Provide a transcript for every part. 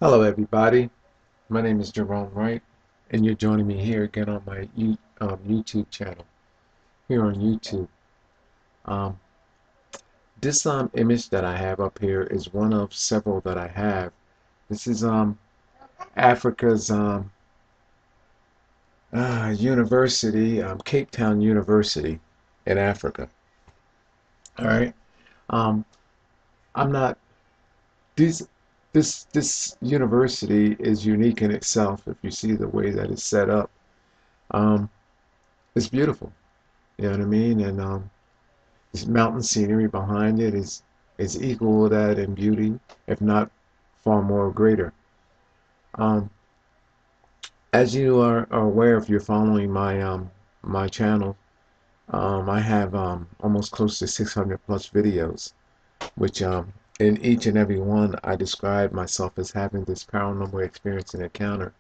Hello, everybody. My name is Jerome Wright, and you're joining me here again on my YouTube channel here on YouTube. Um, this image that I have up here is one of several that I have. This is Africa's university, CapeTown University in Africa. All right. Um, I'm not these. This university is unique in itself. If you see the way that it's set up, um, it's beautiful. You know what I mean? And this mountain scenery behind it is equal to that in beauty, if not far more greater. Um, as you are aware, if you're following my channel, I have almost close to 600 plus videos, which in each and every one I describe myself as having this paranormal experience and encounter,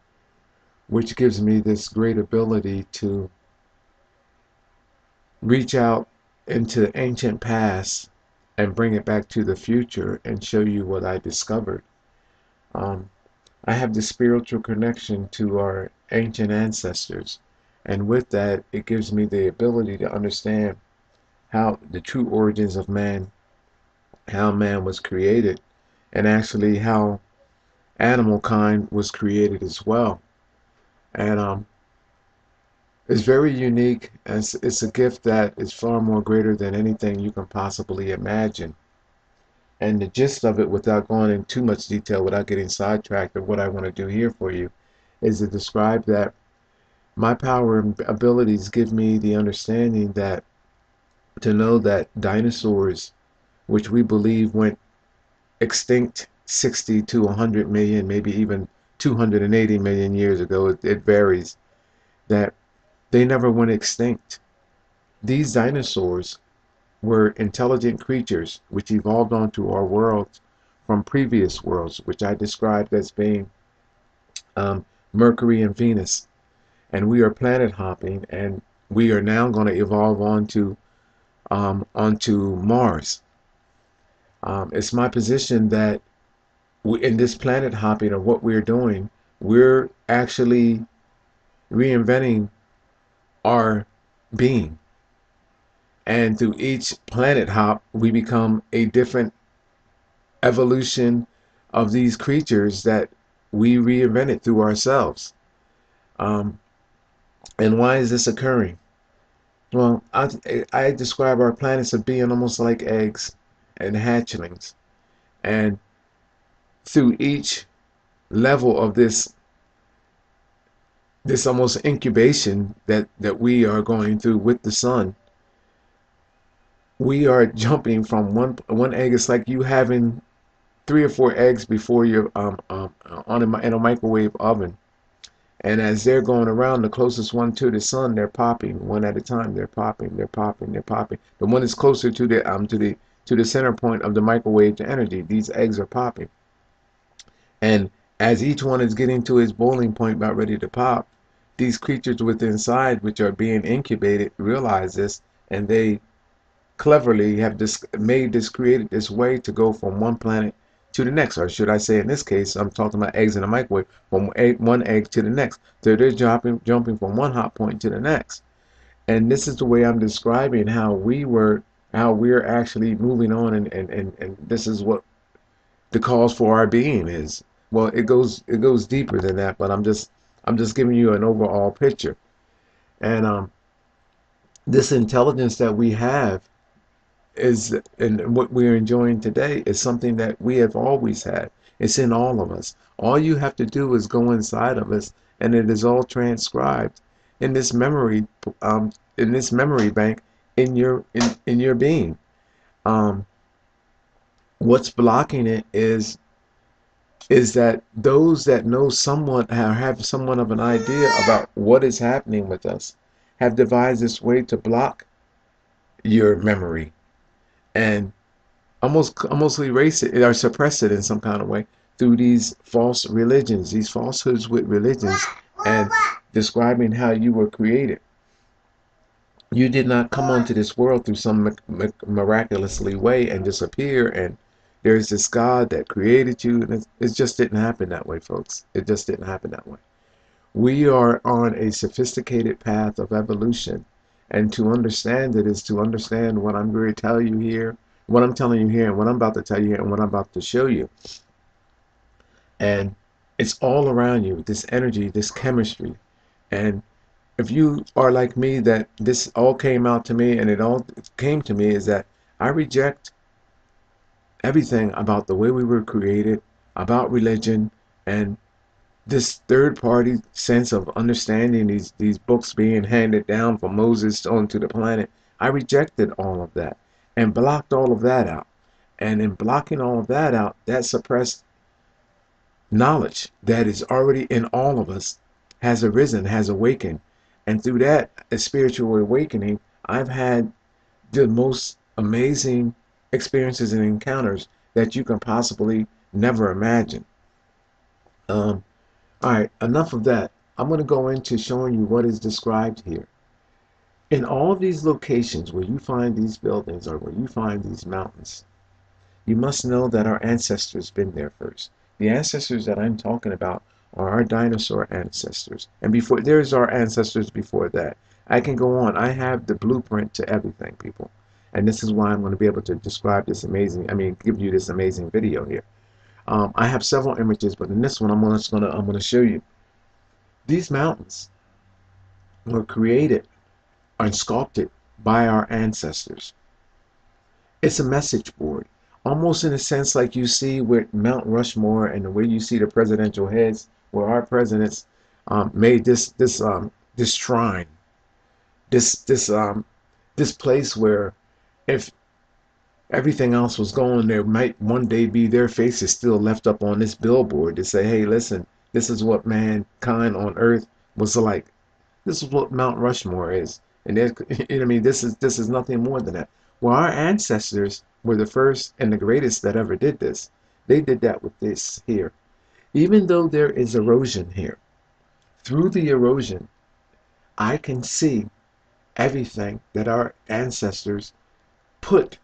which gives me this great ability to reach out into ancient past and bring it back to the future and show you what I discovered. Um, I have this spiritual connection to our ancient ancestors, and with that, it gives me the ability to understand how the true origins of man, how man was created, and actually how animal kind was created as well. And it's very unique, and it's a gift that is far more greater than anything you can possibly imagine. And the gist of it, without going in too much detail, without getting sidetracked, of what I want to do here for you, is to describe that my power and abilities give me the understanding that to know that dinosaurs, which we believe went extinct 60 to 100 million, maybe even 280 million years ago, it varies, that they never went extinct. These dinosaurs were intelligent creatures which evolved onto our world from previous worlds, which I described as being um, Mercury and Venus. And we are planet hopping, and we are now going to evolve onto Mars. It's my position that in this planet hopping of what we're doing, we're actually reinventing our being. And through each planet hop, we become a different evolution of these creatures that we reinvented through ourselves. Um, and why is this occurring? Well, I describe our planets as being almost like eggs and hatchlings. And through each level of this almost incubation that we are going through with the sun, we are jumping from one egg. It's like you having 3 or 4 eggs before you're in a microwave oven. And as they're going around, the closest one to the sun, they're popping one at a time. They're popping, they're popping, they're popping. The one that's closer to the center point of the microwave to energy, these eggs are popping. And as each one is getting to its boiling point, about ready to pop, these creatures within inside, which are being incubated, realize this, and they cleverly have created this way to go from one planet to the next, or should I say, in this case, I'm talking about eggs in a microwave, from one egg to the next. So they're jumping from one hot point to the next. And this is the way I'm describing how we're actually moving on, and this is what the cause for our being is. Well, it goes deeper than that, but I'm just giving you an overall picture. And this intelligence that we have is, and what we're enjoying today is something that we have always had. It's in all of us. All you have to do is go inside of us, and it is all transcribed in this memory bank in your being. Um, what's blocking it is that those that know somewhat, have somewhat of an idea about what is happening with us, have devised this way to block your memory and almost erase it or suppress it in some kind of way through these false religions, these falsehoods with religions, and describing how you were created. You did not come onto this world through some miraculously way and disappear, and There's this God that created you, and it just didn't happen that way, folks. It just didn't happen that way. We are on a sophisticated path of evolution, and to understand it is to understand what I'm going to tell you here, what I'm telling you here, and what I'm about to tell you here, and what I'm about to show you. And it's all around you, this energy, this chemistry. And if you are like me, that this all came out to me, and it all came to me is that I reject everything about the way we were created, about religion, and this third party sense of understanding these books being handed down from Moses onto the planet. I rejected all of that and blocked all of that out. And in blocking all of that out, that suppressed knowledge that is already in all of us has arisen, has awakened. And through that a spiritual awakening, I've had the most amazing experiences and encounters that you can possibly never imagine. All right, enough of that. I'm going to go into showing you what is described here. In all of these locations where you find these buildings or where you find these mountains, you must know that our ancestors been there first. The ancestors that I'm talking about are our dinosaur ancestors. And before, there's our ancestors before that. I can go on. I have the blueprint to everything, people. And this is why I'm going to be able to describe this amazing, give you this amazing video here. I have several images, but in this one, I'm going to show you. These mountains were created and sculpted by our ancestors. It's a message board, almost in a sense like you see with Mount Rushmore and the way you see the presidential heads, where our presidents made this shrine, this place where if everything else was going, there might one day be their faces still left up on this billboard to say, hey, listen, this is what mankind on Earth was like. This is what Mount Rushmore is. And this is nothing more than that. Well, our ancestors were the first and the greatest that ever did this. They did that with this here. Even though there is erosion here, through the erosion, I can see everything that our ancestors put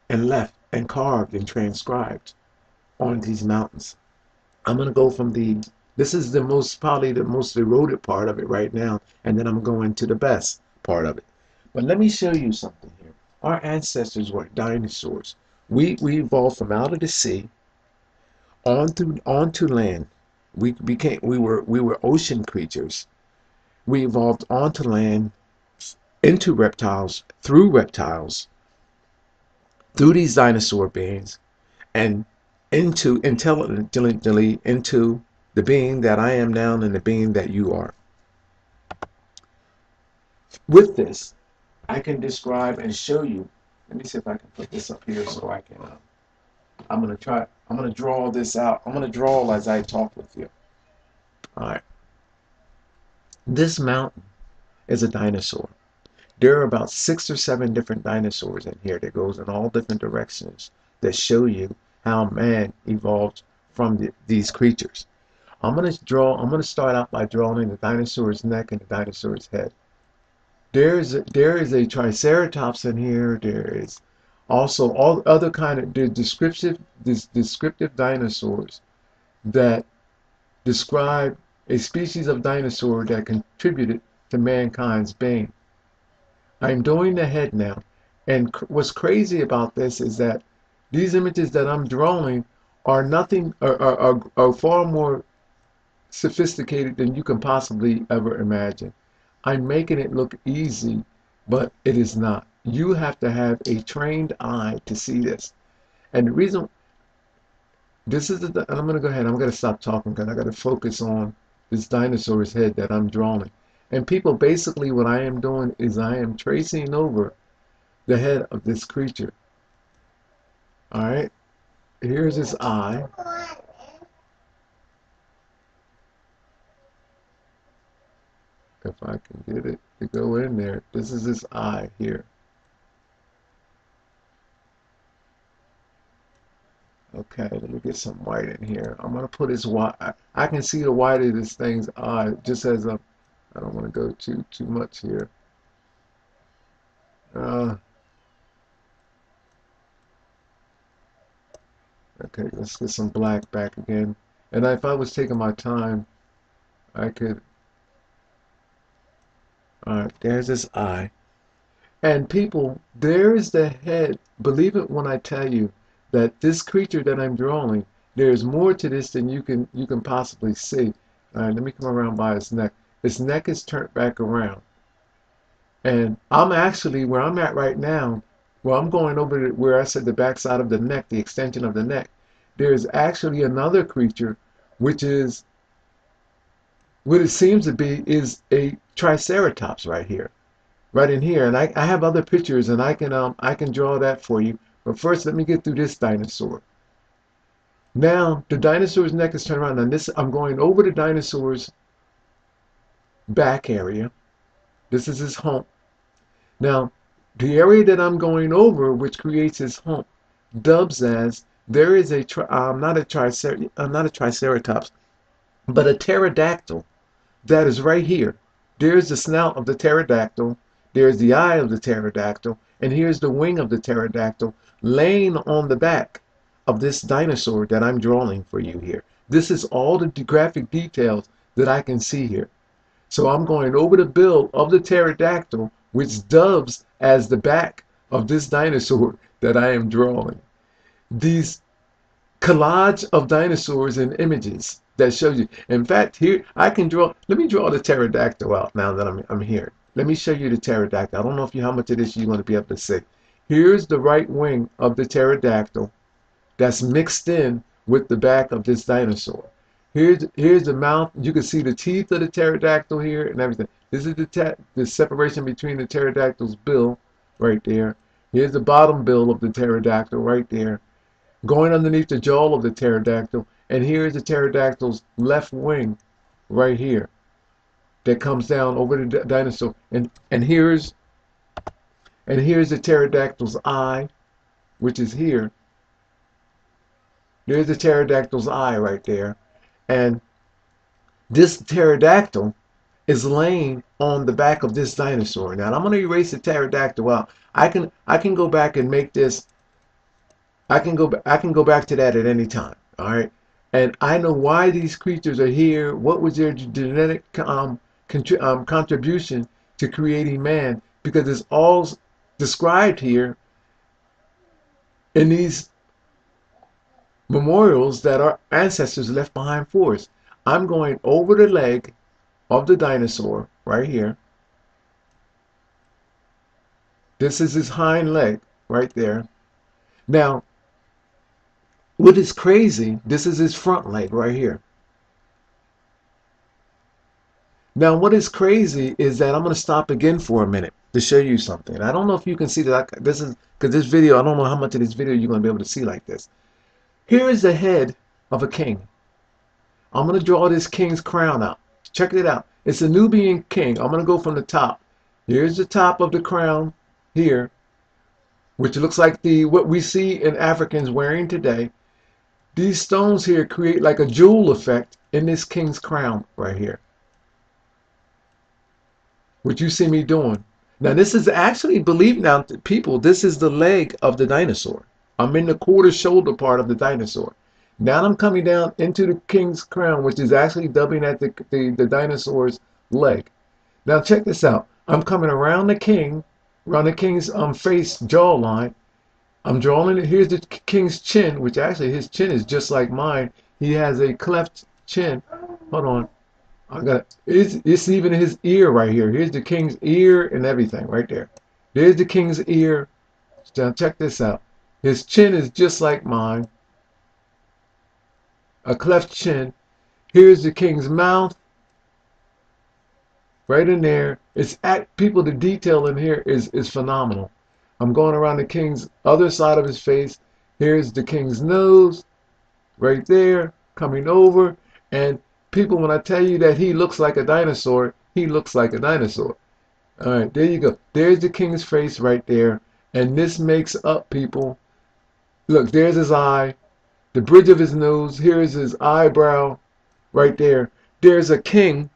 and left and carved and transcribed on these mountains. I'm going to go from this is probably the most eroded part of it right now, and then I'm going to the best part of it. But let me show you something here. Our ancestors were dinosaurs. We evolved from out of the sea onto land. We were ocean creatures. We evolved onto land, into reptiles, through these dinosaur beings, and into intelligently into the being that I am now and the being that you are. With this, I can describe and show you. Let me see if I can put this up here so I can. I'm gonna draw this out. I'm gonna draw as I talk with you. All right. This mountain is a dinosaur. There are about 6 or 7 different dinosaurs in here that goes in all different directions that show you how man evolved from these creatures. I'm going to start out by drawing the dinosaur's neck and the dinosaur's head. There is a triceratops in here. There is also all other kind of descriptive dinosaurs that describe a species of dinosaur that contributed to mankind's being. I'm doing the head now, and what's crazy about this is that these images that I'm drawing are nothing are far more sophisticated than you can possibly ever imagine. I'm making it look easy, but it is not. You have to have a trained eye to see this. And the reason this is and I'm gonna go ahead. I'm gonna stop talking because I gotta focus on this dinosaur's head that I'm drawing. And people, basically what I am doing is I am tracing over the head of this creature. All right, here's his eye. If I can get it to go in there, this is his eye here. Okay, let me get some white in here. I'm gonna put his white. I can see the white of this thing's eye just as I don't want to go too much here. Okay, let's get some black back again. And if I was taking my time, I could. All right, there's this eye. And people, there's the head. Believe it when I tell you that this creature that I'm drawing, there's more to this than you can possibly see. All right, let me come around by his neck. His neck is turned back around. And I'm actually where I'm at right now, well, I'm going over to where I said the backside of the neck, the extension of the neck. There's actually another creature, which is what it seems to be is a triceratops right here, right in here. And I have other pictures, and I can draw that for you. But first, let me get through this dinosaur. Now the dinosaur's neck is turned around, and this I'm going over the dinosaur's back area. This is his hump. Now, the area that I'm going over, which creates his hump, dubs as there is a not a triceratops, but a pterodactyl that is right here. There's the snout of the pterodactyl. There's the eye of the pterodactyl, and here's the wing of the pterodactyl laying on the back of this dinosaur that I'm drawing for you here. This is all the graphic details that I can see here. So I'm going over the bill of the pterodactyl, which dubs as the back of this dinosaur that I am drawing. These collage of dinosaurs and images that shows you. In fact, here I can draw. Let me draw the pterodactyl out now that I'm here. Let me show you the pterodactyl. I don't know if you how much of this you're going to be able to see. Here's the right wing of the pterodactyl that's mixed in with the back of this dinosaur. Here's the mouth. You can see the teeth of the pterodactyl here and everything. This is the separation between the pterodactyl's bill right there. Here's the bottom bill of the pterodactyl right there, going underneath the jaw of the pterodactyl. And here's the pterodactyl's left wing right here that comes down over the dinosaur. And here's the pterodactyl's eye, which is here. There's the pterodactyl's eye right there. And this pterodactyl is laying on the back of this dinosaur. Now I'm going to erase the pterodactyl out. I can go back and make this. I can go back to that at any time. All right. And I know why these creatures are here. What was their genetic contribution to creating man? Because it's all described here in these memorials that our ancestors left behind for us. I'm going over the leg of the dinosaur right here. This is his hind leg right there. Now, what is crazy, this is his front leg right here. Now, what is crazy is that I'm going to stop again for a minute to show you something. I don't know if you can see that. This is because this video, I don't know how much of this video you're going to be able to see like this. Here is the head of a king. I'm going to draw this king's crown out. Check it out. It's a Nubian king. I'm going to go from the top. Here's the top of the crown here, which looks like what we see in Africans wearing today. These stones here create like a jewel effect in this king's crown right here, which you see me doing. Now this is actually, believe now, people, this is the leg of the dinosaur. I'm in the quarter shoulder part of the dinosaur. Now I'm coming down into the king's crown, which is actually dubbing at the dinosaur's leg. Now check this out. I'm coming around the king's face jawline. I'm drawing it. Here's the king's chin, which actually his chin is just like mine. He has a cleft chin. Hold on. It's even his ear right here. Here's the king's ear and everything right there. There's the king's ear. Now check this out. His chin is just like mine. A cleft chin. Here's the king's mouth. Right in there. People, the detail in here is phenomenal. I'm going around the king's other side of his face. Here's the king's nose. Right there. Coming over. And people, when I tell you that he looks like a dinosaur, he looks like a dinosaur. All right, there you go. There's the king's face right there. And this makes up, people. Look, there's his eye. The bridge of his nose. Here's his eyebrow right there. There's a king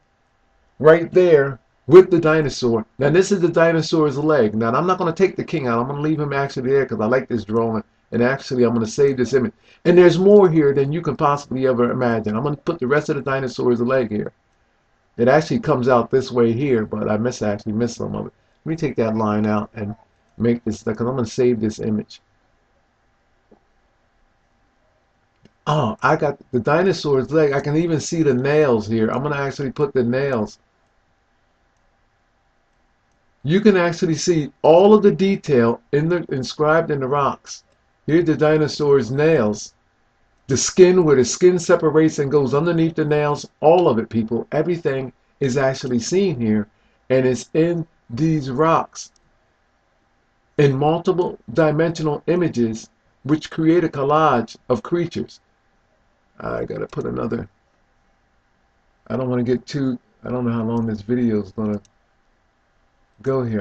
right there with the dinosaur. Now, this is the dinosaur's leg. Now, I'm not going to take the king out. I'm going to leave him actually there because I like this drawing. And actually, I'm going to save this image. And there's more here than you can possibly ever imagine. I'm going to put the rest of the dinosaur's leg here. It actually comes out this way here, but I actually missed some of it. Let me take that line out and make this, because I'm going to save this image. Oh, I got the dinosaur's leg. I can even see the nails here. I'm going to actually put the nails. You can actually see all of the detail inscribed in the rocks. Here's the dinosaur's nails. The skin, where the skin separates and goes underneath the nails, all of it, people, everything is actually seen here, and it's in these rocks in multiple dimensional images, which create a collage of creatures. I gotta put another, I don't want to get too, I don't know how long this video is gonna go here.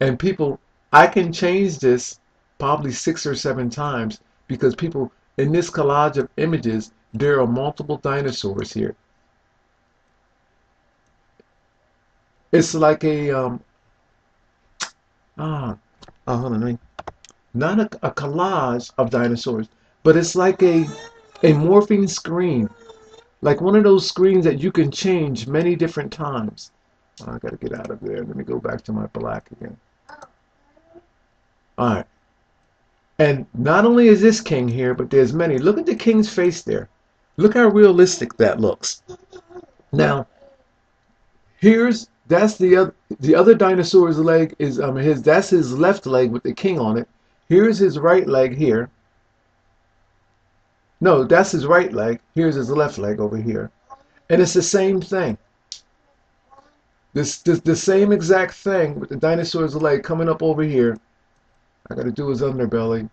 And people, I can change this probably 6 or 7 times, because people, in this collage of images, there are multiple dinosaurs here. It's like a hold on, not a collage of dinosaurs, but it's like a morphing screen, like one of those screens that you can change many different times. I gotta get out of there. Let me go back to my black again. All right. And not only is this king here, but there's many. Look at the king's face there. Look how realistic that looks. Now, that's the other dinosaur's leg is that's his left leg with the king on it. Here's his right leg here. No, that's his right leg. Here's his left leg over here. And it's the same thing. The same exact thing with the dinosaur's leg coming up over here. I gotta do his underbelly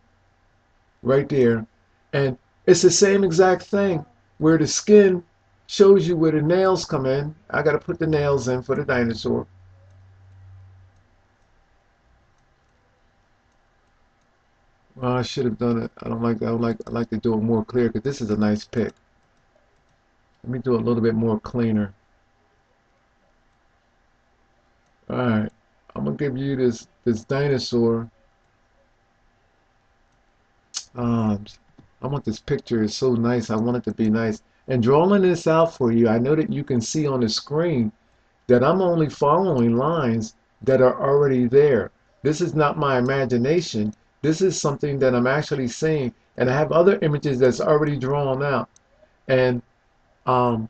right there. And it's the same exact thing where the skin shows you where the nails come in. I gotta put the nails in for the dinosaur. Well, I should have done it. I don't like that. I like to do it more clear, because this is a nice pic. Let me do it a little bit more cleaner. Alright. I'm gonna give you this dinosaur. I want this picture. It's so nice. I want it to be nice. And drawing this out for you, I know that you can see on the screen that I'm only following lines that are already there. This is not my imagination. This is something that I'm actually seeing. And I have other images that's already drawn out. And I'll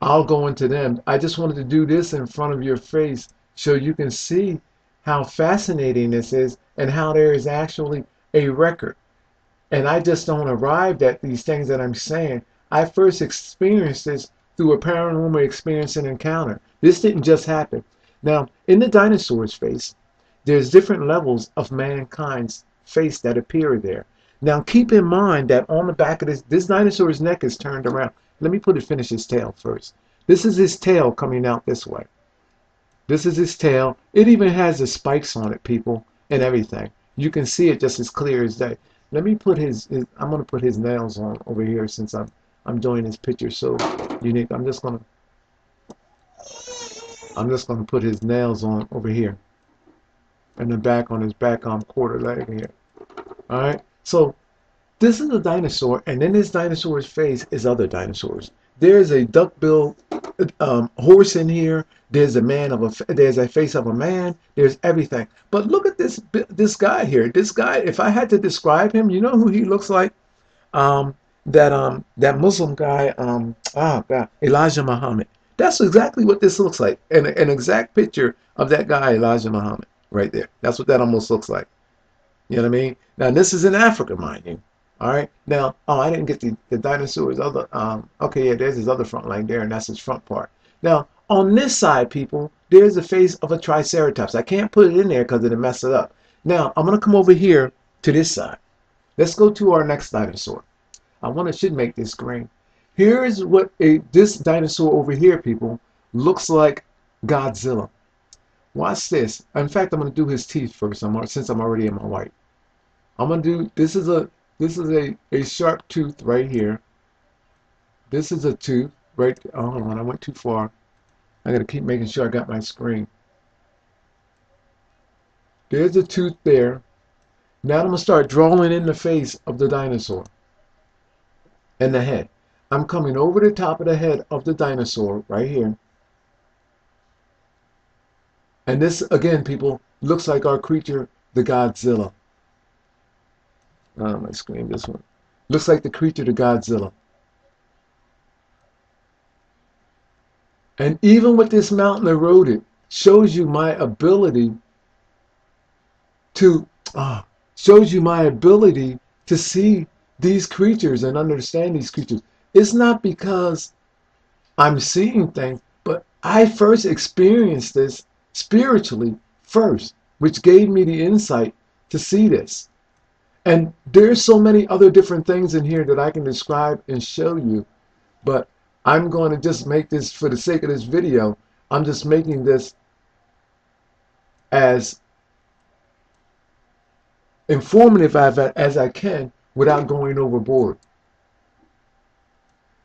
go into them. I just wanted to do this in front of your face so you can see how fascinating this is, and how there is actually a record. And I just don't arrive at these things that I'm saying. I first experienced this through a paranormal experience and encounter. This didn't just happen. Now, in the dinosaur's face, there's different levels of mankind's face that appear there. Now, keep in mind that on the back of this dinosaur's neck is turned around. Let me finish his tail first. This is his tail coming out this way. This is his tail. It even has the spikes on it, people, and everything. You can see it just as clear as day. Let me put I'm going to put his nails on over here, since I'm doing this picture so unique. I'm just going to put his nails on over here, and the back on his back quarter leg here. All right. So this is a dinosaur, and in this dinosaur's face is other dinosaurs. There's a duck-billed horse in here. There's there's a face of a man. There's everything. But look at this guy here. This guy, if I had to describe him, you know who he looks like? That Muslim guy. God, Elijah Muhammad. That's exactly what this looks like. An exact picture of that guy, Elijah Muhammad, right there. That's what that almost looks like. You know what I mean? Now this is in Africa, mind you. All right. Now, I didn't get the dinosaur's other. Okay, yeah, there's his other front leg there, and that's his front part. Now, on this side, people, there's the face of a triceratops. I can't put it in there because it'll mess it up. Now, I'm gonna come over here to this side. Let's go to our next dinosaur. Should make this green. Here's what this dinosaur over here, people, looks like Godzilla. Watch this. In fact, I'm gonna do his teeth first. Since I'm already in my white. I'm gonna do. This is a sharp tooth right here. This is a tooth right. Oh, hold on, I went too far. I gotta keep making sure I got my screen. There's a tooth there. Now I'm going to start drawing in the face of the dinosaur and the head. I'm coming over the top of the head of the dinosaur right here. And this, again, people, looks like our creature, the Godzilla. My screen, this one. Looks like the creature, the Godzilla. And even with this mountain eroded, shows you my ability to see these creatures and understand these creatures. It's not because I'm seeing things, but I first experienced this spiritually first, which gave me the insight to see this. And there's so many other different things in here that I can describe and show you, but I'm going to just make this, for the sake of this video, I'm just making this as informative as I can without going overboard.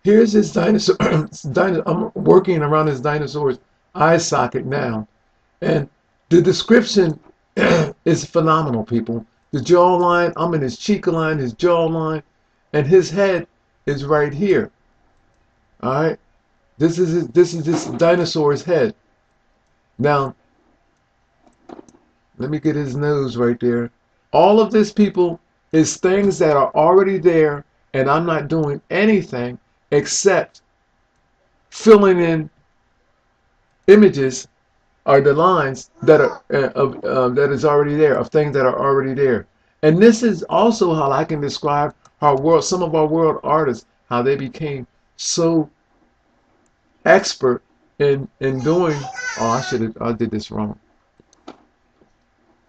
Here's this dinosaur. I'm working around this dinosaur's eye socket now. And the description is phenomenal, people. The jawline, I'm in his cheek line, his jawline, and his head is right here. All right? This is this dinosaur's head. Now, let me get his nose right there. All of this, people, is things that are already there, and I'm not doing anything except filling in images or the lines that are that is already there, of things that are already there. And this is also how I can describe how some of our world artists, how they became so expert in doing. Oh, I did this wrong.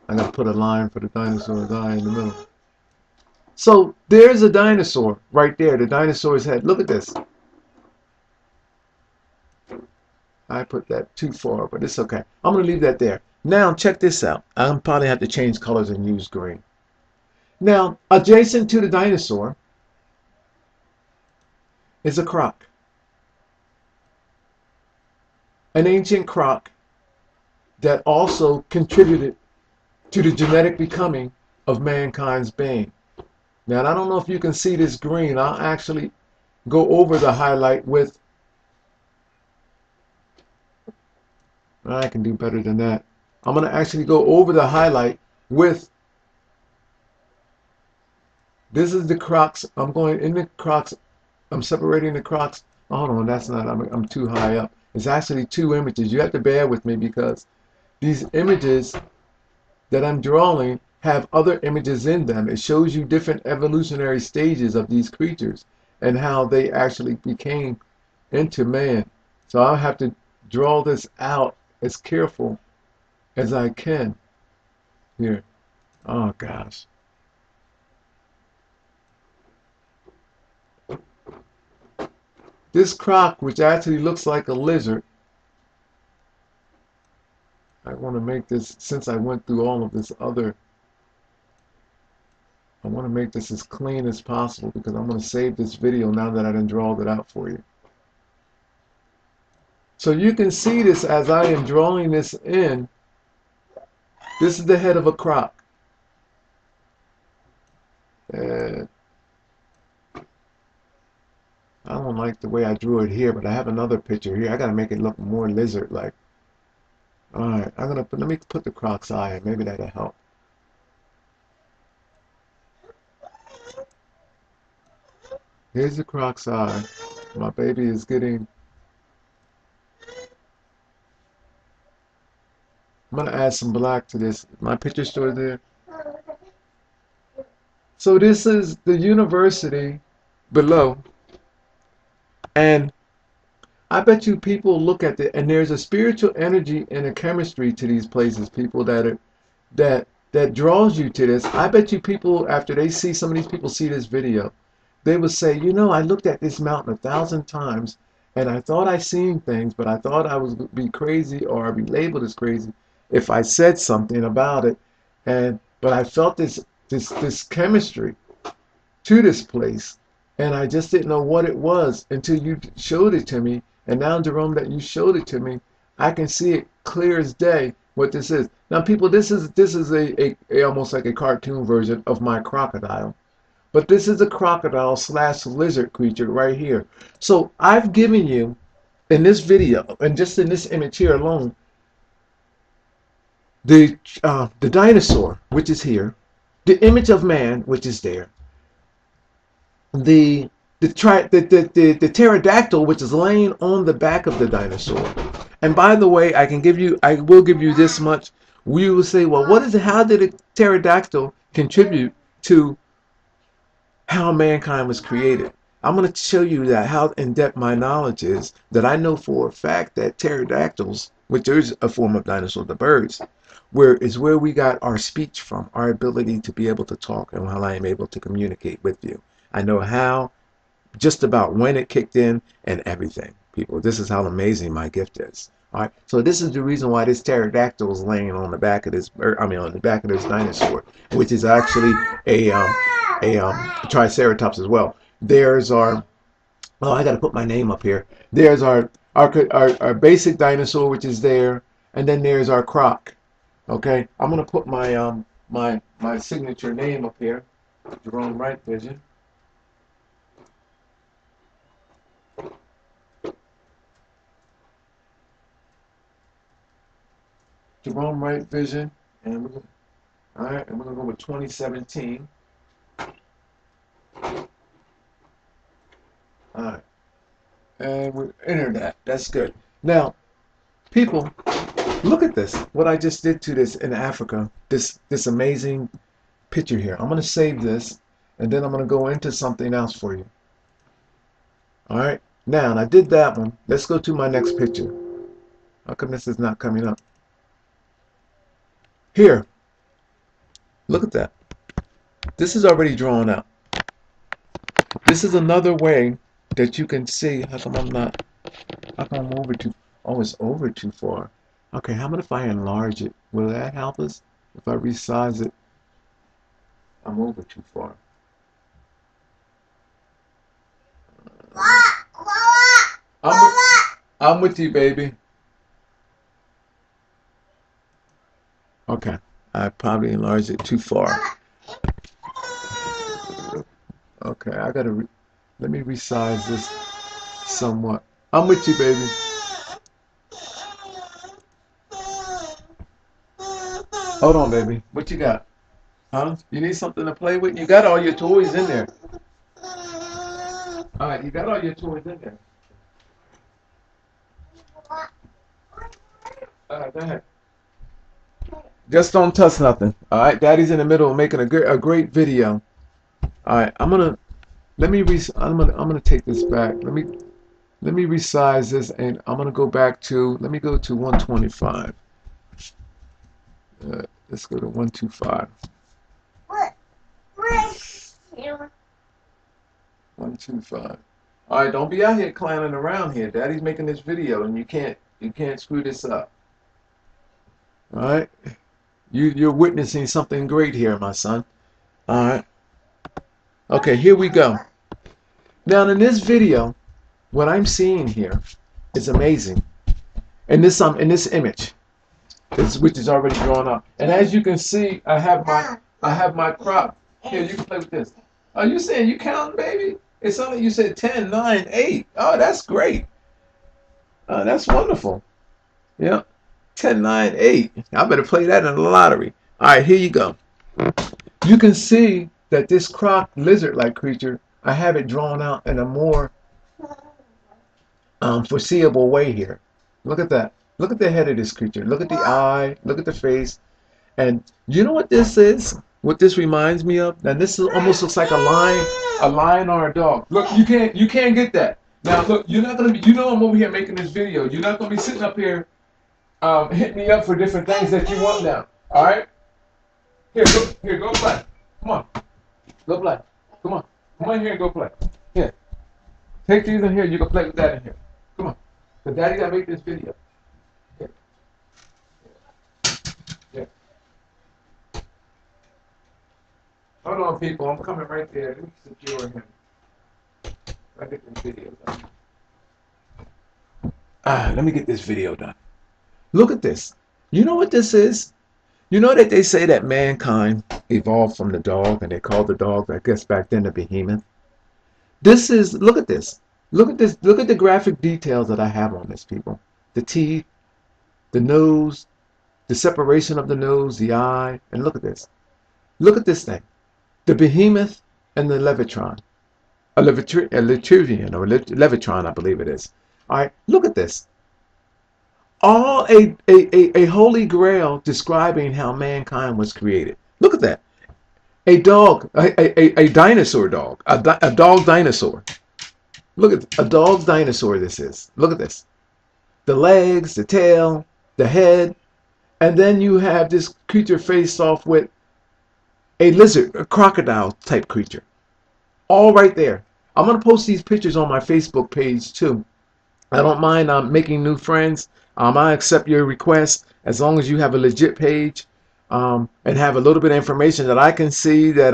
I gotta put a line for the dinosaur's eye in the middle. So there's a dinosaur right there, the dinosaur's head. Look at this. I put that too far, but it's okay. I'm gonna leave that there. Now check this out. I'll probably have to change colors and use green. Now, adjacent to the dinosaur is a croc. An ancient croc that also contributed to the genetic becoming of mankind's being. Now, I don't know if you can see this green. I'll actually go over the highlight with, I can do better than that. I'm going to actually go over the highlight with, this is the Crocs. I'm going in the Crocs. I'm separating the Crocs. Hold on, that's not, I'm too high up. It's actually two images. You have to bear with me because these images that I'm drawing have other images in them. It shows you different evolutionary stages of these creatures and how they actually became into man. So I'll have to draw this out as careful as I can here. Oh gosh. This croc, which actually looks like a lizard, I want to make this, since I went through all of this other, I want to make this as clean as possible because I'm going to save this video now that I done drawed it out for you. So you can see this as I am drawing this in. This is the head of a croc. And I don't like the way I drew it here, but I have another picture here. I got to make it look more lizard-like. Alright, let me put the croc's eye in. Maybe that'll help. Here's the croc's eye. My baby is getting... I'm going to add some black to this. My picture still there. So this is the university below. And I bet you people look at it, and there's a spiritual energy and a chemistry to these places, people, that draws you to this. I bet you people, after they see, some of these people see this video, they will say, you know, I looked at this mountain 1,000 times, and I thought I seen things, but I thought I would be crazy or I'd be labeled as crazy if I said something about it. But I felt this chemistry to this place, and I just didn't know what it was until you showed it to me. And now, Jerome, that you showed it to me, I can see it clear as day. what this is. Now, people, this is a almost like a cartoon version of my crocodile. But this is a crocodile slash lizard creature right here. So I've given you in this video, and just in this image here alone, the dinosaur, which is here, the image of man, which is there, the the pterodactyl, which is laying on the back of the dinosaur. And by the way, I will give you this much. We will say, well, what is it? How did a pterodactyl contribute to how mankind was created? I'm going to show you that how in depth my knowledge is, that I know for a fact that pterodactyls, which is a form of dinosaur, the birds, where we got our speech from, our ability to be able to talk, and how I am able to communicate with you. I know how, just about when it kicked in, and everything. People, this is how amazing my gift is. All right, so this is the reason why this pterodactyl is laying on the back of this, on the back of this dinosaur, which is actually a triceratops as well. There's our, oh, I got to put my name up here. There's our basic dinosaur, which is there, and then there's our croc. Okay, I'm gonna put my my signature name up here, Jerome Wright Vision. Jerome Wright Vision, and we're gonna, all right, and we're gonna go with 2017. All right, and we enter that. That's good. Now, people, look at this. What I just did to this in Africa. This amazing picture here. I'm gonna save this, and then I'm gonna go into something else for you. All right. Now, and I did that one. Let's go to my next picture. How come this is not coming up? Here. Look at that. This is already drawn out. This is another way that you can see. How come I'm not? How come I'm over too? Oh, it's over too far. Okay, how about if I enlarge it? Will that help us? If I resize it, I'm over too far. I'm with you, baby. Okay, I probably enlarged it too far. Okay, let me resize this somewhat. I'm with you, baby. Hold on, baby. What you got? Huh? You need something to play with? You got all your toys in there. All right, you got all your toys in there. All right, go ahead. Just don't touch nothing. All right, Daddy's in the middle of making a great video. All right, I'm gonna take this back. Let me resize this, and I'm gonna go back to. Let me go to 125. Let's go to 125. 125. All right, don't be out here clowning around here. Daddy's making this video, and you can't screw this up. All right, you're witnessing something great here, my son. All right. Okay, here we go. Now in this video, what I'm seeing here is amazing. In this image, which is already drawn up, and as you can see, I have my crop. Here, you can play with this. Are you saying you counting, baby? It sounded like you said 10, 9, 8. Oh, that's great. That's wonderful. Yeah, 10, 9, 8. I better play that in the lottery. All right, here you go. You can see that this croc lizard-like creature, I have it drawn out in a more foreseeable way here. Look at that. Look at the head of this creature. Look at the eye. Look at the face. And you know what this is? What this reminds me of? Now this almost looks like a lion or a dog. Look, you can't get that. Now look, you're not gonna be. You know I'm over here making this video. You're not gonna be sitting up here, hitting me up for different things that you want now. All right? Here, go play. Come on, go play. Come on here and go play. Here, take these in here. You can play with that in here. Come on, but Daddy gotta make this video. Here. Here. Hold on, people. I'm coming right there. Let me secure him. I get this video done. Let me get this video done. Look at this. You know what this is? You know that they say that mankind evolved from the dog, and they called the dog, I guess back then, the behemoth. This is, look at this. Look at this. Look at the graphic details that I have on this, people. The teeth, the nose, the separation of the nose, the eye, and look at this. Look at this thing. The behemoth and the levitron. A Levitrian, or levitron, I believe it is. All right, look at this. All a holy grail describing how mankind was created. Look at that. A dog, a dinosaur dog, a dog dinosaur. Look at a dog dinosaur. This is. Look at this. The legs, the tail, the head, and then you have this creature faced off with a lizard, a crocodile type creature. All right there. I'm gonna post these pictures on my Facebook page too. I don't mind making new friends. I accept your request as long as you have a legit page and have a little bit of information that I can see that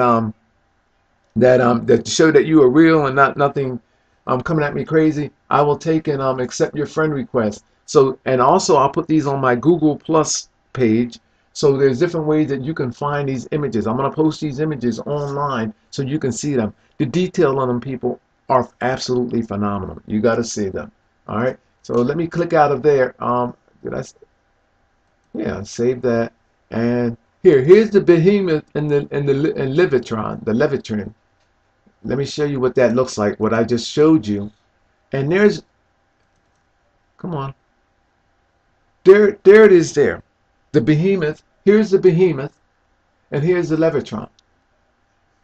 show that you are real and not nothing coming at me crazy. I will take and accept your friend request. So, and also I'll put these on my Google Plus page. So there's different ways that you can find these images. I'm going to post these images online so you can see them. The detail on them, people, are absolutely phenomenal. You got to see them. All right. So let me click out of there. Yeah, save that. And here's the behemoth and levitron, the levitron. Let me show you what that looks like, what I just showed you. And there's, come on. There it is there. The behemoth, here's the behemoth, and here's the levitron.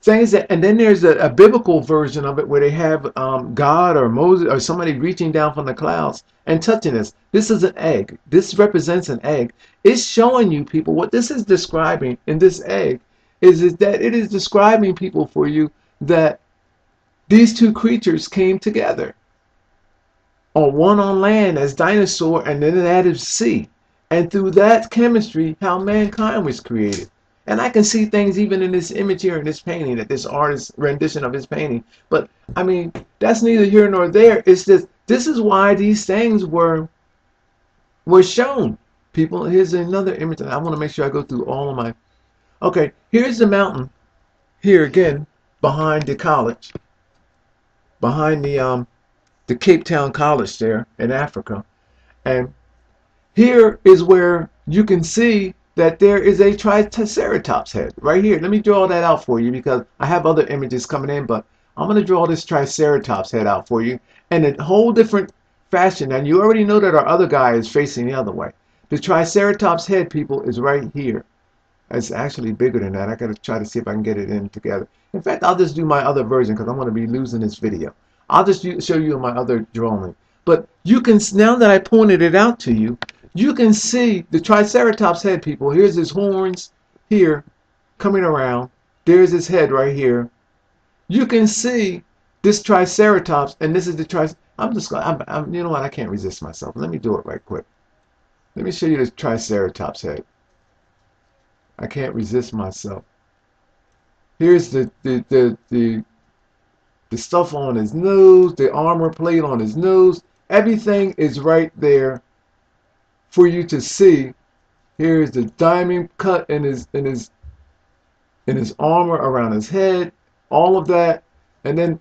Things that, and then there's a biblical version of it where they have God or Moses or somebody reaching down from the clouds and touching this. This is an egg. This represents an egg. It's showing you, people, what this is describing in this egg is that it is describing, people, for you that these two creatures came together. One on land as dinosaur, and then that is sea. And through that chemistry, how mankind was created. And I can see things even in this image here, in this painting, that this artist's rendition of his painting. But, I mean, that's neither here nor there. It's just, this is why these things were shown. People, here's another image. I want to make sure I go through all of my... Okay, here's the mountain. Here again, behind the college. Behind the CapeTown College there in Africa. And here is where you can see that there is a triceratops head right here. Let me draw that out for you because I have other images coming in, but I'm going to draw this triceratops head out for you in a whole different fashion. And you already know that our other guy is facing the other way. The triceratops head, people, is right here. It's actually bigger than that. I got to try to see if I can get it in together. In fact, I'll just do my other version because I'm going to be losing this video. I'll just show you my other drawing. But you can, now that I pointed it out to you, you can see the triceratops head, people. Here's his horns here coming around. There's his head right here. You can see this triceratops, and this is the I'm just going, you know what? I can't resist myself. Let me do it right quick. Let me show you the triceratops head. I can't resist myself. Here's the stuff on his nose, the armor plate on his nose. Everything is right there for you to see. Here's the diamond cut in his armor around his head, all of that, and then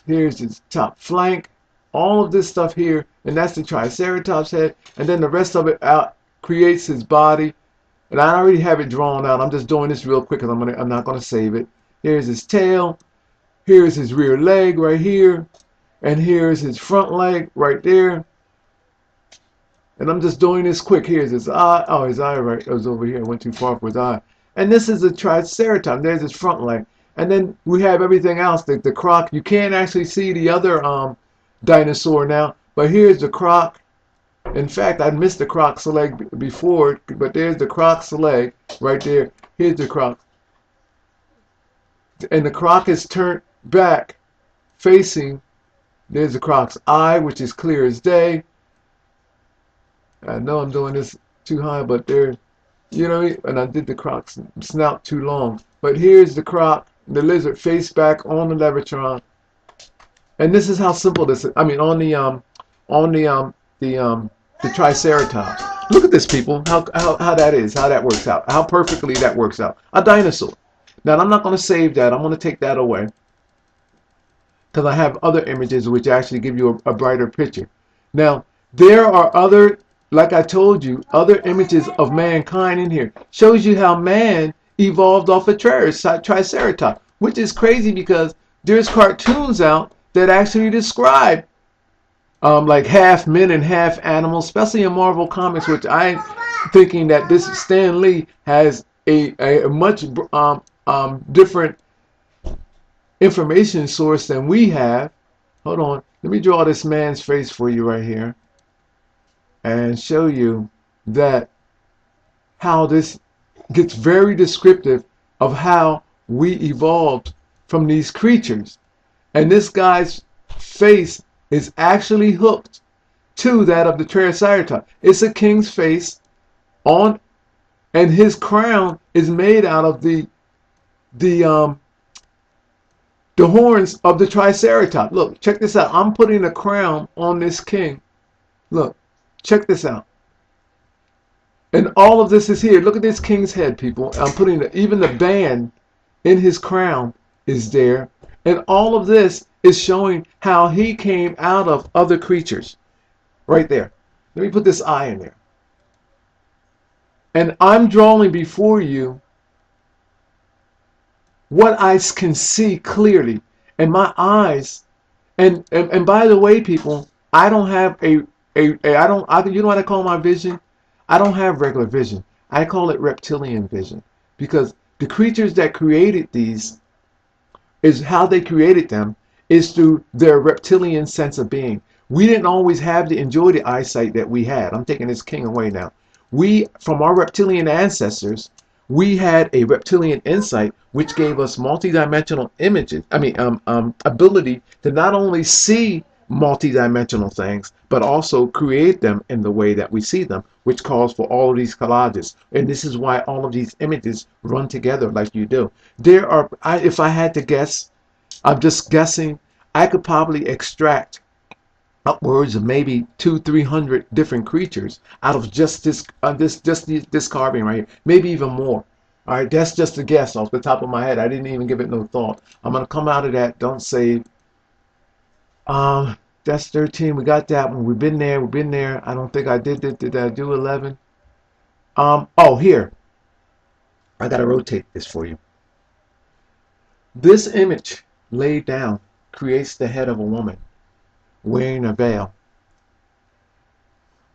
here's his top flank, all of this stuff here, and that's the triceratops head, and then the rest of it out creates his body. And I already have it drawn out. I'm just doing this real quick because I'm not gonna save it. Here's his tail, here's his rear leg right here, and here's his front leg right there. And I'm just doing this quick. Here's his eye. Oh, his eye right. It was over here. I went too far for his eye. And this is a triceratops. There's his front leg. And then we have everything else. The croc. You can't actually see the other dinosaur now. But here's the croc. In fact, I missed the croc's leg before. But there's the croc's leg right there. Here's the croc. And the croc is turned back facing. There's the croc's eye, which is clear as day. I know I'm doing this too high, but there, you know, and I did the croc's snout too long. But here's the croc, the lizard face back on the levitron, and this is how simple this is. I mean, on the triceratops. Look at this, people. How that is. How that works out. How perfectly that works out. A dinosaur. Now, I'm not going to save that. I'm going to take that away because I have other images which actually give you a brighter picture. Now, there are other, like I told you, other images of mankind in here. Shows you how man evolved off a triceratops, which is crazy because there's cartoons out that actually describe like half men and half animals, especially in Marvel Comics, which I'm thinking that this Stan Lee has a much different information source than we have. Hold on, let me draw this man's face for you right here and show you that how this gets very descriptive of how we evolved from these creatures. And this guy's face is actually hooked to that of the Triceratops. It's a king's face on, and his crown is made out of the horns of the Triceratops. Look, check this out. I'm putting a crown on this king. Look, check this out. And all of this is here. Look at this king's head, people. I'm putting even the band in his crown is there. And all of this is showing how he came out of other creatures. Right there. Let me put this eye in there. And I'm drawing before you what I can see clearly. And my eyes, and by the way, people, I don't have you know what I call my vision? I don't have regular vision. I call it reptilian vision. Because the creatures that created these, is how they created them, is through their reptilian sense of being. We didn't always have to enjoy the eyesight that we had. I'm taking this king away now. We, from our reptilian ancestors, we had a reptilian insight which gave us multidimensional images. Ability to not only see multidimensional things, but also create them in the way that we see them, which calls for all of these collages. And this is why all of these images run together like you do. There are, if I had to guess, I'm just guessing, I could probably extract upwards of maybe 200-300 different creatures out of just this carving right here, maybe even more. All right, that's just a guess off the top of my head. I didn't even give it no thought. I'm gonna come out of that. Don't save. That's 13. We got that one. We've been there. We've been there. I don't think I did it. Did I do 11? Oh, here. I gotta rotate this for you. This image laid down creates the head of a woman wearing a veil.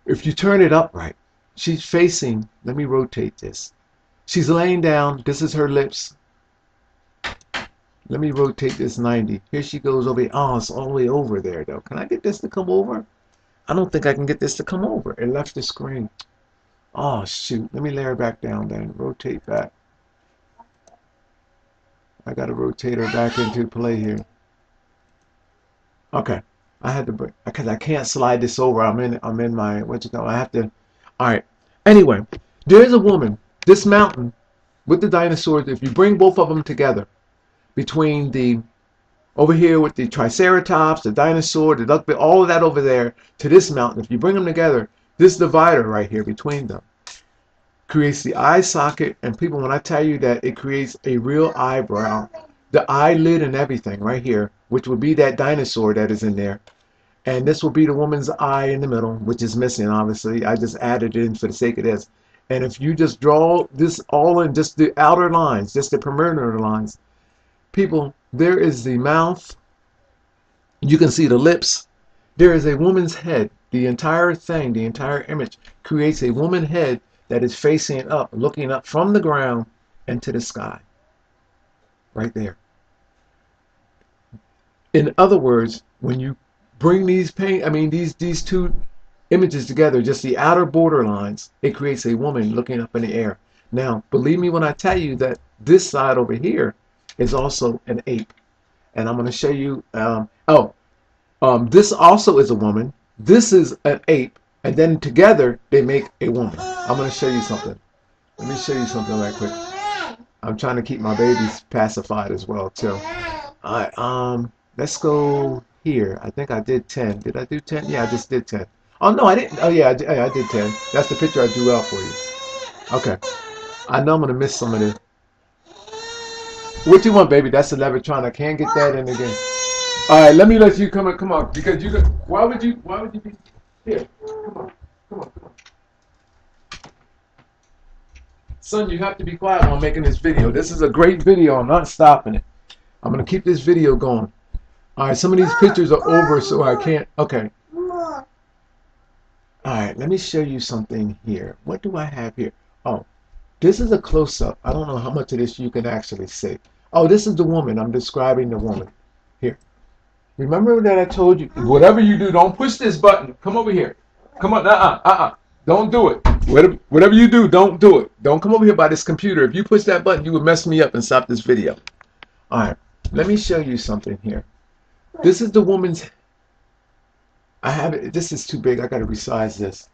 If you turn it upright, she's facing, let me rotate this. She's laying down, this is her lips. Let me rotate this 90. Here she goes over here. Oh, it's all the way over there though. Can I get this to come over? I don't think I can get this to come over. It left the screen. Oh shoot, let me lay her back down then. Rotate back. I gotta rotate her back into play here. Okay. I had to break because I can't slide this over. I'm in my I have to. All right. Anyway, there's a woman. This mountain with the dinosaurs. If you bring both of them together, between the over here with the Triceratops, the dinosaur, the duckbill, all of that over there to this mountain. If you bring them together, this divider right here between them creates the eye socket. And people, when I tell you that it creates a real eyebrow, the eyelid and everything right here, which would be that dinosaur that is in there. And this will be the woman's eye in the middle, which is missing, obviously. I just added it in for the sake of this. And if you just draw this all in, just the outer lines, just the perimeter lines, people, there is the mouth. You can see the lips. There is a woman's head. The entire thing, the entire image creates a woman's head that is facing up, looking up from the ground into the sky. Right there. In other words, when you bring these these two images together, just the outer border lines, it creates a woman looking up in the air. Now, believe me when I tell you that this side over here is also an ape. And I'm going to show you, this also is a woman. This is an ape. And then together, they make a woman. I'm going to show you something. Let me show you something right quick. I'm trying to keep my babies pacified as well, too. All right, let's go here. I think I did 10. Did I do 10? Yeah, I just did 10. Oh no, I didn't. Oh yeah, I did 10. That's the picture I drew out for you. Okay. I know I'm gonna miss some of this. What you want, baby? That's the Levitron. I can't get that in again. All right, let me let you come on. Come on, because you. Why would you? Why would you be here? Come on. Come on. Come on. Son, you have to be quiet while I'm making this video. This is a great video. I'm not stopping it. I'm gonna keep this video going. All right, some of these pictures are over, so I can't. Okay. All right, let me show you something here. What do I have here? Oh, this is a close-up. I don't know how much of this you can actually see. Oh, this is the woman. I'm describing the woman. Here. Remember that I told you, whatever you do, don't push this button. Come over here. Come on. Don't do it. Whatever you do, don't do it. Don't come over here by this computer. If you push that button, you would mess me up and stop this video. All right. Let me show you something here. This is the woman's. I have it. This is too big. I got to resize this.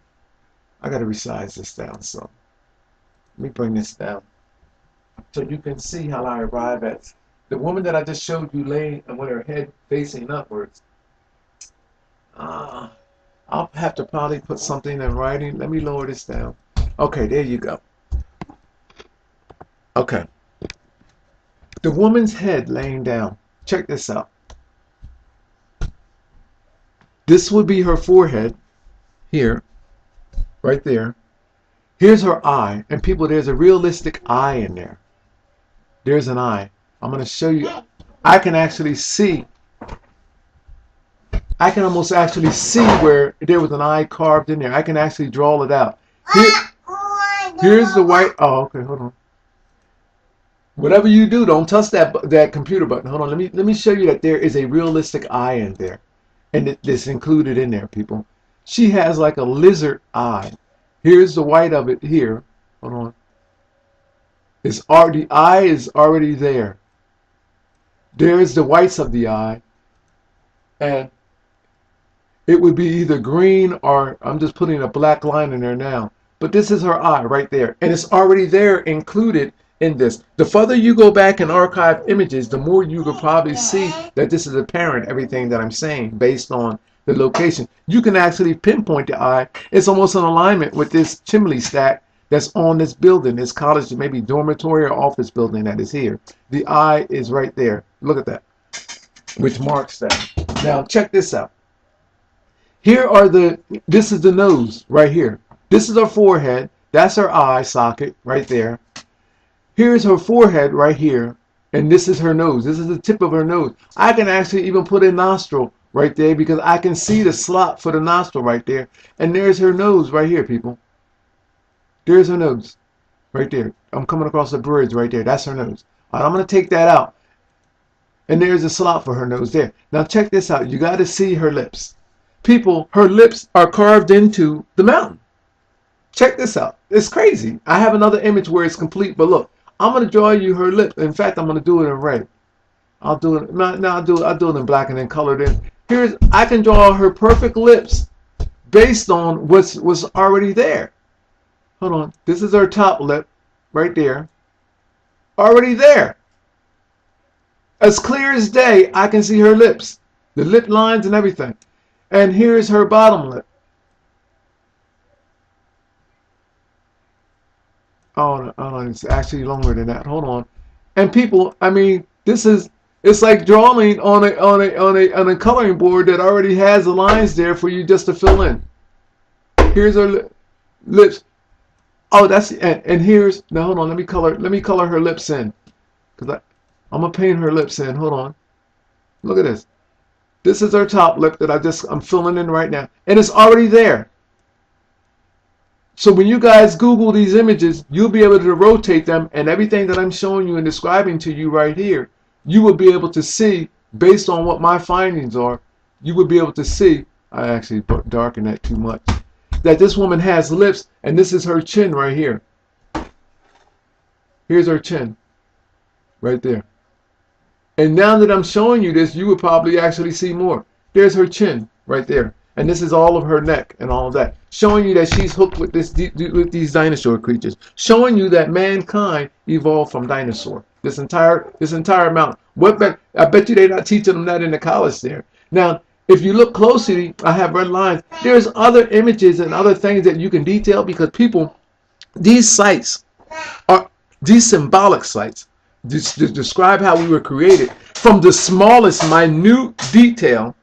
I got to resize this down. So let me bring this down so you can see how I arrive at the woman that I just showed you laying with her head facing upwards. I'll have to probably put something in writing. Let me lower this down. Okay, there you go. Okay. The woman's head laying down. Check this out. This would be her forehead here, right there. Here's her eye. And people, there's a realistic eye in there. There's an eye. I'm going to show you. I can actually see. I can almost actually see where there was an eye carved in there. I can actually draw it out. Here's the white. Oh, okay. Hold on. Whatever you do, don't touch that computer button. Hold on. Let me show you that there is a realistic eye in there. And it's included in there, people. She has like a lizard eye. Here's the white of it here. Hold on. The eye is already there. There's the whites of the eye. And it would be either green or I'm just putting a black line in there now. But this is her eye right there. And it's already there included in this. The further you go back and archive images, the more you could probably see that this is apparent, everything that I'm saying, based on the location. You can actually pinpoint the eye. It's almost in alignment with this chimney stack that's on this building, this college, maybe dormitory or office building that is here. The eye is right there. Look at that, which marks that. Now, check this out. Here are this is the nose right here. This is her forehead. That's her eye socket right there. Here's her forehead right here, and this is her nose. This is the tip of her nose. I can actually even put a nostril right there because I can see the slot for the nostril right there. And there's her nose right here, people. There's her nose right there. I'm coming across the bridge right there. That's her nose. All right, I'm going to take that out. And there's a slot for her nose there. Now check this out. You got to see her lips. People, her lips are carved into the mountain. Check this out. It's crazy. I have another image where it's complete, but look. I'm going to draw you her lip. In fact, I'm going to do it in red. I'll do it. No, I'll do it in black and then colored in. I can draw her perfect lips based on what's already there. Hold on. This is her top lip right there. Already there. As clear as day, I can see her lips. The lip lines and everything. And here's her bottom lip. Oh, it's actually longer than that. Hold on. And people, I mean, it's like drawing on a coloring board that already has the lines there for you just to fill in. Here's her lips. Oh, and here's, now hold on, let me color her lips in. Because I'm gonna paint her lips in. Hold on. Look at this. This is her top lip that I'm filling in right now. And it's already there. So when you guys Google these images, you'll be able to rotate them, and everything that I'm showing you and describing to you right here, you will be able to see, based on what my findings are, you will be able to see, I actually darkened that too much, that this woman has lips, and this is her chin right here. Here's her chin, right there. And now that I'm showing you this, you would probably actually see more. There's her chin right there. And this is all of her neck and all of that. Showing you that she's hooked with these dinosaur creatures. Showing you that mankind evolved from dinosaur. This entire mountain. I bet you they're not teaching them that in the college there. Now, if you look closely, I have red lines. There's other images and other things that you can detail because people, these sites are these symbolic sites. To describe how we were created from the smallest minute detail.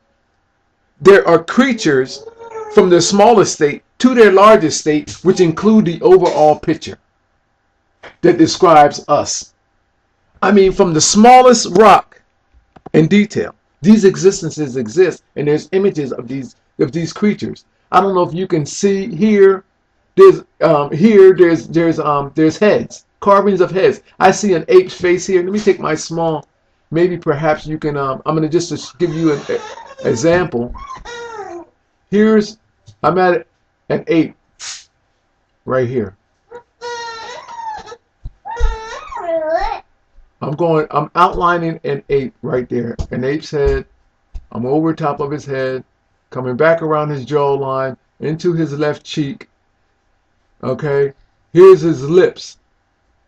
There are creatures from their smallest state to their largest state, which include the overall picture that describes us. I mean, from the smallest rock in detail, these existences exist, and there's images of these creatures. I don't know if you can see here. There's heads, carvings of heads. I see an ape's face here. Let me take my small. Maybe perhaps you can. I'm gonna just give you an example. I'm at an ape right here. I'm outlining an ape right there. An ape's head. I'm over top of his head, coming back around his jawline into his left cheek. Okay, here's his lips.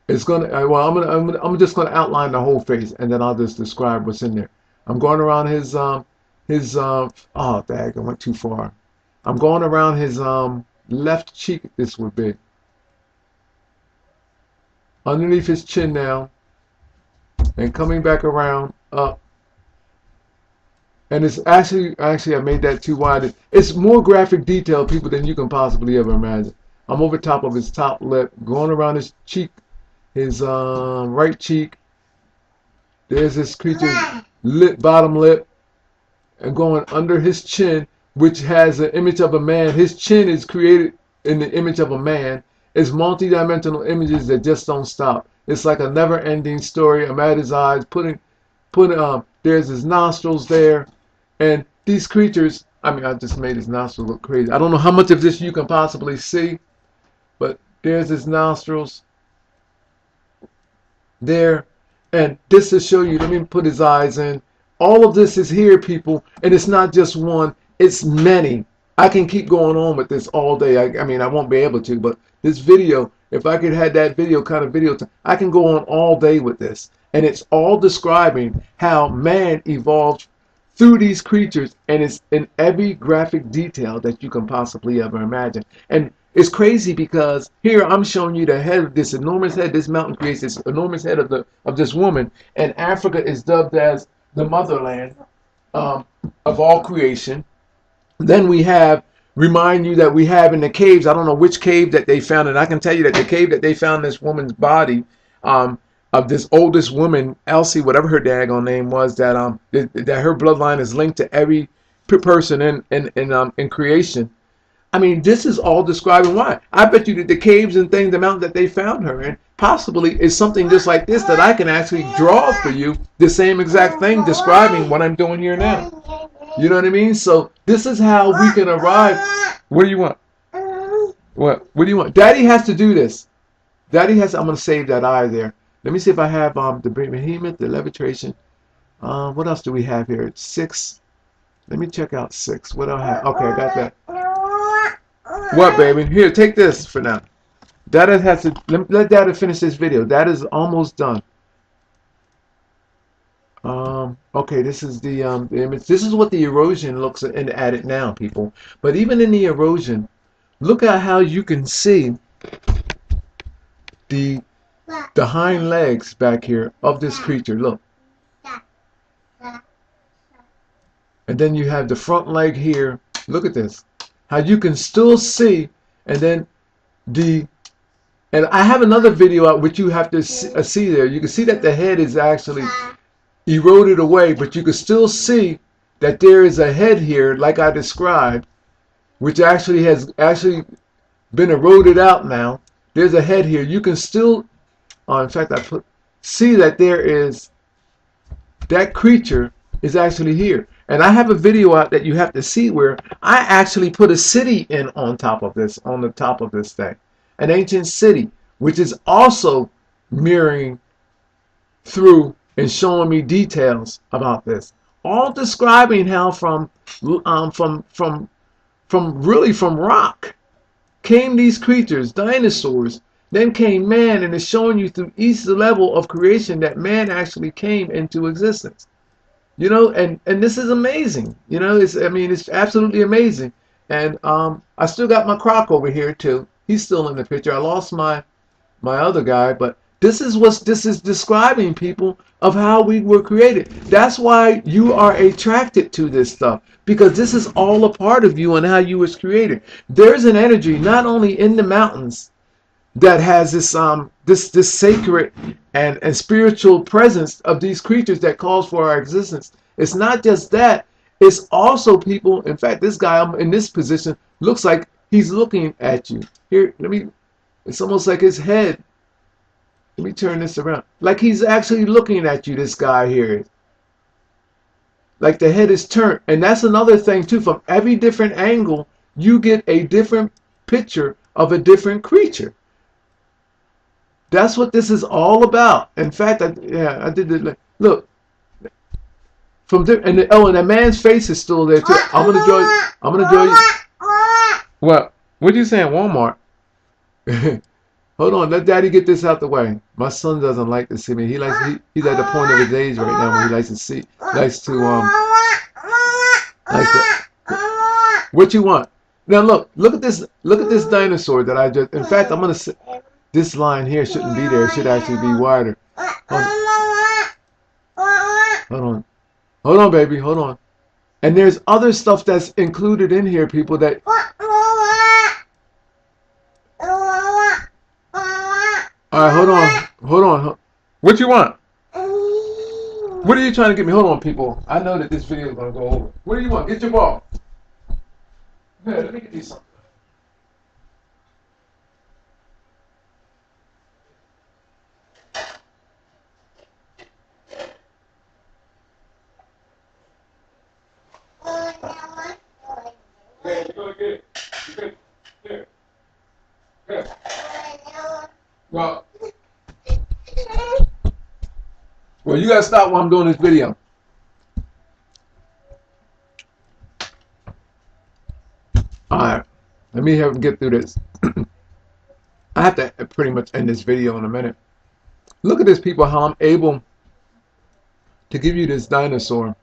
It's gonna. Well, I'm just gonna outline the whole face, and then I'll just describe what's in there. I'm going around his oh, dag, I went too far. I'm going around his left cheek. This would be underneath his chin now, and coming back around up. And it's actually I made that too wide. It's more graphic detail, people, than you can possibly ever imagine. I'm over top of his top lip, going around his cheek, his right cheek. There's this creature's bottom lip, and going under his chin, which has an image of a man. His chin is created in the image of a man. It's multi-dimensional images that just don't stop. It's like a never-ending story. I'm at his eyes, there's his nostrils there, and these creatures. I mean, I just made his nostrils look crazy. I don't know how much of this you can possibly see, but there's his nostrils there, and this to show you. Let me put his eyes in. All of this is here, people, and it's not just one. It's many. I can keep going on with this all day. I mean, I won't be able to, but this video, if I could have that video, I can go on all day with this. And it's all describing how man evolved through these creatures, and it's in every graphic detail that you can possibly ever imagine. And it's crazy because here I'm showing you the head of this enormous head. This mountain creates this enormous head of this woman, and Africa is dubbed as the motherland of all creation. Then we remind you that we have in the caves. I don't know which cave that they found, and I can tell you that the cave that they found this woman's body, of this oldest woman, Elsie, whatever her daggone name was, that her bloodline is linked to every person in creation. I mean, this is all describing why. I bet you that the caves and things, the mountain that they found her in, possibly is something just like this that I can actually draw for you, the same exact thing describing what I'm doing here now. You know what I mean? So this is how we can arrive. What do you want? What do you want? Daddy has to do this. Daddy has. I'm going to save that eye there. Let me see if I have the behemoth, the levitation. What else do we have here? It's 6. Let me check out 6. What do I have? Okay, I got that. What, baby? Here, take this for now. Dada has to let Dada finish this video. Dada's almost done. Okay, this is the image. This is what the erosion looks at it now, people. But even in the erosion, look at how you can see the hind legs back here of this creature. Look. And then you have the front leg here. Look at this. How you can still see, and then and I have another video out which you have to see there. You can see that the head is actually eroded away, but you can still see that there is a head here, like I described, which actually has been eroded out now. There's a head here. You can still, in fact, see that there is, that creature is actually here. And I have a video out that you have to see where I actually put a city in on top of this, on the top of this thing. An ancient city, which is also mirroring through and showing me details about this. All describing how from rock came these creatures, dinosaurs, then came man, and it's showing you through each level of creation that man actually came into existence. You know, and this is amazing. You know, it's, I mean, it's absolutely amazing. And I still got my Croc over here too. He's still in the picture. I lost my other guy, but this is describing, people, of how we were created. That's why you are attracted to this stuff, because this is all a part of you and how you was created. There's an energy not only in the mountains that has this sacred and spiritual presence of these creatures that calls for our existence. It's not just that, it's also, people, in fact, this guy in this position looks like he's looking at you. Here, it's almost like his head. Let me turn this around. Like he's actually looking at you, this guy here. Like the head is turned. And that's another thing too. From every different angle, you get a different picture of a different creature. That's what this is all about. In fact, I did it. Look, and that man's face is still there too. I'm gonna draw you. What are you saying, Walmart? Hold on, let Daddy get this out the way. My son doesn't like to see me. He's at the point of his age right now where he likes to see, likes to. What you want? Now look at this dinosaur that I just. In fact, I'm gonna. This line here shouldn't be there. It should actually be wider. Hold on, baby. Hold on. And there's other stuff that's included in here, people. That. All right, hold on. What you want? What are you trying to get me? Hold on, people. I know that this video is gonna go over. What do you want? Get your ball. Here, let me get you something. Yeah, you're gonna get it. Here. Here. Well, you gotta stop while I'm doing this video. Alright, let me have get through this. I have to pretty much end this video in a minute. Look at this, people, how I'm able to give you this dinosaur,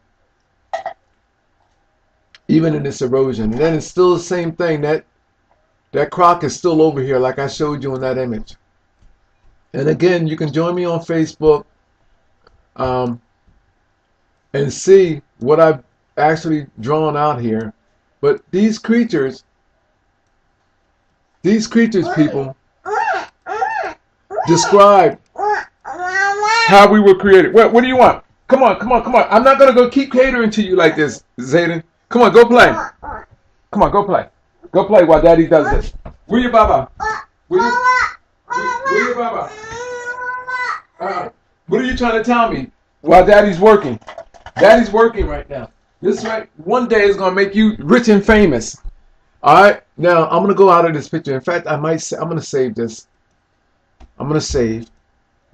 even in this erosion. And then it's still the same thing. That croc is still over here, like I showed you in that image. And again, you can join me on Facebook and see what I've actually drawn out here. But these creatures, people, describe how we were created. What do you want? Come on. I'm not going to go keep catering to you like this, Zayden. Come on, go play. Come on, go play. Go play while Daddy does this. Where your Baba? Where your Baba? What are you trying to tell me while Daddy's working? Daddy's working right now. This right one day is gonna make you rich and famous. All right. Now I'm gonna go out of this picture. In fact, I'm gonna save this. I'm gonna save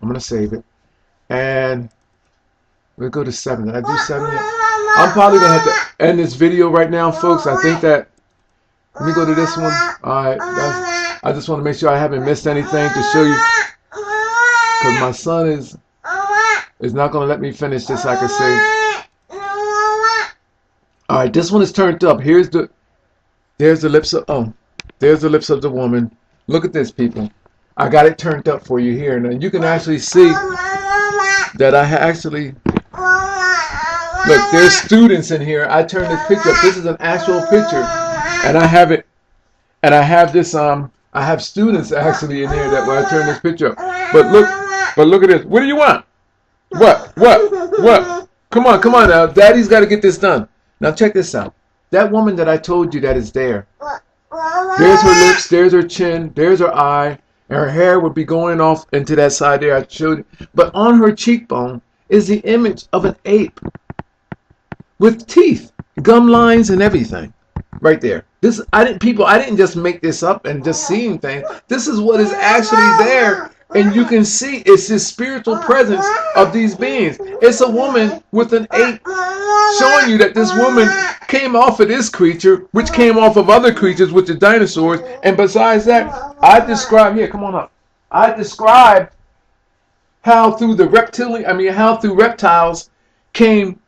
it, and we'll go to 7. Did I do 7 yet? I'm probably gonna have to end this video right now, folks. I think that. Let me go to this one. All right. I just want to make sure I haven't missed anything to show you, because my son is not going to let me finish this, like I say. All right, this one is turned up. There's the lips of there's the lips of the woman. Look at this, people. I got it turned up for you here, and you can actually see that I actually look. There's students in here. I turned this picture up. This is an actual picture, and I have it. And I have this. I have students actually in here that when I turn this picture up. But look at this. What do you want? What? Come on now. Daddy's got to get this done. Now check this out. That woman that I told you that is there. There's her lips. There's her chin. There's her eye. And her hair would be going off into that side there. I showed you. But on her cheekbone is the image of an ape with teeth, gum lines, and everything. Right there. I didn't just make this up and just seeing things. This is what is actually there, and you can see it's this spiritual presence of these beings. It's a woman with an ape, showing you that this woman came off of this creature, which came off of other creatures, which are dinosaurs. And besides that, I describe here. Come on up. I describe how through reptiles came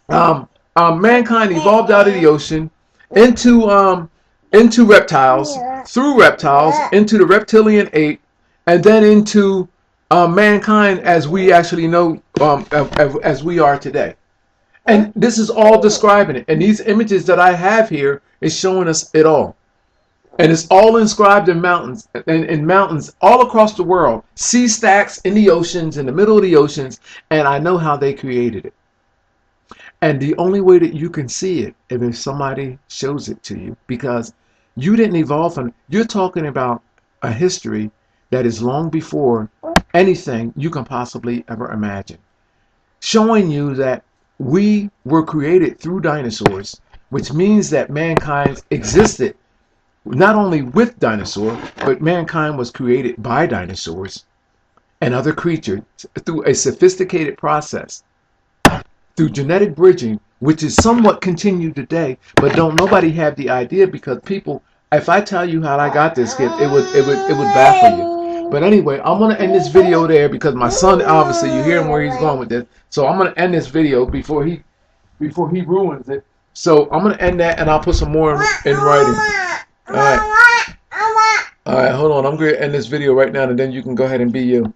Mankind evolved out of the ocean into into reptiles, through reptiles into the reptilian ape, and then into mankind as we actually know, as we are today. And this is all describing it. And these images that I have here is showing us it all. And it's all inscribed in mountains, in mountains all across the world, sea stacks in the oceans, in the middle of the oceans, and I know how they created it. And the only way that you can see it is if somebody shows it to you, because you didn't evolve from, you're talking about a history that is long before anything you can possibly ever imagine. Showing you that we were created through dinosaurs, which means that mankind existed not only with dinosaurs, but mankind was created by dinosaurs and other creatures through a sophisticated process, through genetic bridging, which is somewhat continued today, but don't nobody have the idea, because people, if I tell you how I got this gift, it would baffle you. But anyway, I'm gonna end this video there because my son, obviously, you hear him where he's going with this. So I'm gonna end this video before he ruins it. So I'm gonna end that, and I'll put some more in writing. All right. All right, hold on. I'm gonna end this video right now, and then you can go ahead and be you.